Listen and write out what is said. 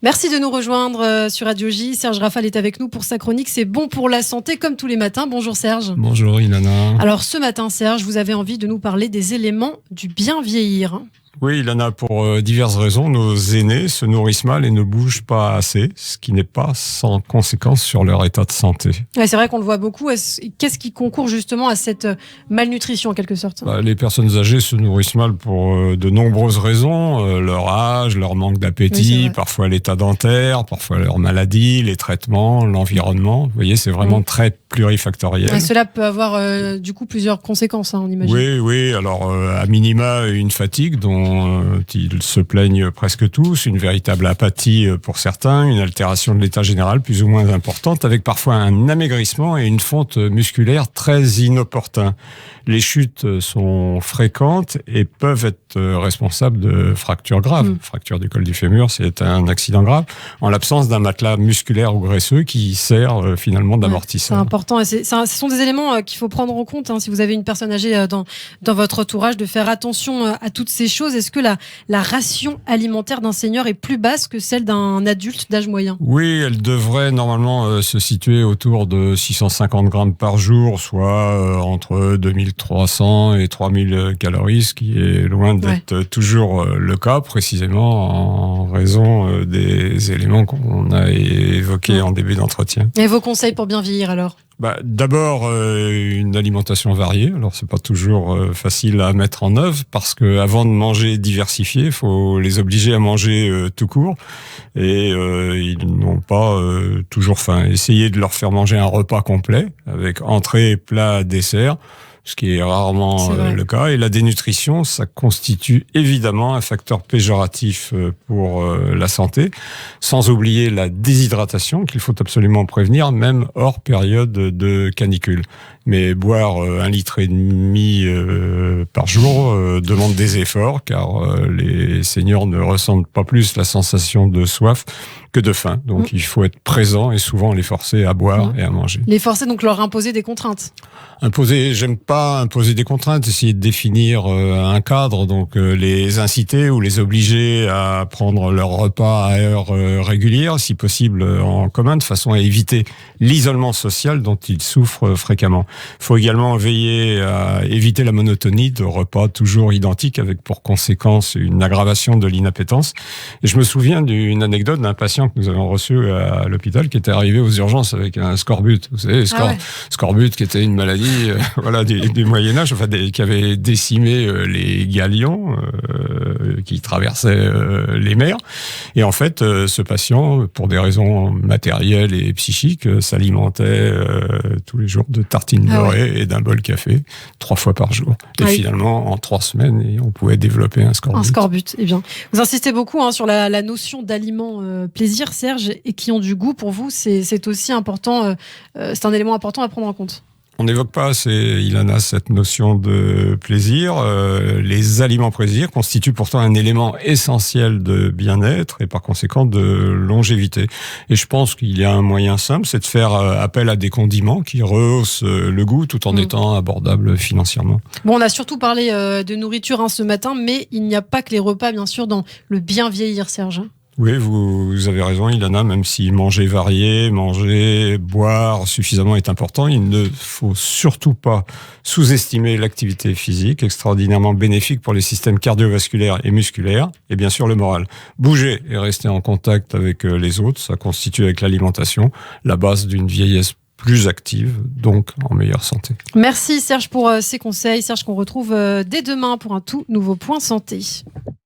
Merci de nous rejoindre sur Radio J. Serge Rafal est avec nous pour sa chronique C'est bon pour la santé, comme tous les matins. Bonjour Serge. Bonjour Ilana. Alors ce matin Serge, vous avez envie de nous parler des éléments du bien vieillir. Oui, Ilana, pour diverses raisons, nos aînés se nourrissent mal et ne bougent pas assez, ce qui n'est pas sans conséquence sur leur état de santé. Ouais, c'est vrai qu'on le voit beaucoup. Qu'est-ce qui concourt justement à cette malnutrition en quelque sorte ? Les personnes âgées se nourrissent mal pour de nombreuses raisons. Leur âge, leur manque d'appétit, oui, parfois l'état dentaire, parfois leur maladie, les traitements, l'environnement. Vous voyez, c'est vraiment très plurifactoriel. Et cela peut avoir du coup plusieurs conséquences, on imagine. Oui. Alors, à minima, une fatigue dont ils se plaignent presque tous, une véritable apathie pour certains, une altération de l'état général plus ou moins importante, avec parfois un amaigrissement et une fonte musculaire très inopportun. Les chutes sont fréquentes et peuvent être responsables de fractures graves. Fracture du col du fémur, c'est un accident grave, en l'absence d'un matelas musculaire ou graisseux qui sert finalement d'amortisseur. C'est important. Et ce sont des éléments qu'il faut prendre en compte si vous avez une personne âgée dans votre entourage, de faire attention à toutes ces choses. Est-ce que la ration alimentaire d'un senior est plus basse que celle d'un adulte d'âge moyen ? Oui, elle devrait normalement se situer autour de 650 grammes par jour, soit entre 2300 et 3000 calories, ce qui est loin d'être toujours le cas, précisément en raison des éléments qu'on a évoqués en début d'entretien. Et vos conseils pour bien vieillir alors ? D'abord, une alimentation variée. Alors, c'est pas toujours facile à mettre en œuvre parce que avant de manger diversifié, il faut les obliger à manger tout court et ils n'ont pas toujours faim. Essayez de leur faire manger un repas complet avec entrée, plat, dessert, ce qui est rarement le cas. Et la dénutrition, ça constitue évidemment un facteur péjoratif pour la santé, sans oublier la déshydratation qu'il faut absolument prévenir, même hors période de canicule. Mais boire 1,5 litre par jour demande des efforts, car les seniors ne ressentent pas plus la sensation de soif que de faim. Donc il faut être présent et souvent les forcer à boire et à manger. Les forcer, donc leur imposer des contraintes. J'aime pas imposer des contraintes, essayer de définir un cadre, donc les inciter ou les obliger à prendre leur repas à heure régulière, si possible en commun, de façon à éviter l'isolement social dont ils souffrent fréquemment. Il faut également veiller à éviter la monotonie de repas toujours identiques, avec pour conséquence une aggravation de l'inappétence. Et je me souviens d'une anecdote d'un patient que nous avons reçu à l'hôpital qui était arrivé aux urgences avec un scorbut. Vous savez, scorbut qui était une maladie du Moyen-Âge, qui avait décimé les galions qui traversaient les mers. Et en fait, ce patient, pour des raisons matérielles et psychiques, s'alimentait tous les jours de tartines beurrées et d'un bol café 3 fois par jour. Et finalement, en 3 semaines, on pouvait développer un scorbut. Un scorbut, eh bien. Vous insistez beaucoup sur la notion d'aliments plaisir, Serge, et qui ont du goût pour vous. C'est aussi important, c'est un élément important à prendre en compte. On n'évoque pas Ilana, cette notion de plaisir. Les aliments plaisir constituent pourtant un élément essentiel de bien-être et par conséquent de longévité. Et je pense qu'il y a un moyen simple, c'est de faire appel à des condiments qui rehaussent le goût tout en étant abordables financièrement. Bon, on a surtout parlé de nourriture ce matin, mais il n'y a pas que les repas, bien sûr, dans le bien vieillir, Serge. Oui, vous avez raison, Ilana, même si manger varié, boire suffisamment est important, il ne faut surtout pas sous-estimer l'activité physique, extraordinairement bénéfique pour les systèmes cardiovasculaires et musculaires, et bien sûr le moral. Bouger et rester en contact avec les autres, ça constitue avec l'alimentation la base d'une vieillesse plus active, donc en meilleure santé. Merci Serge pour ces conseils. Serge qu'on retrouve dès demain pour un tout nouveau point santé.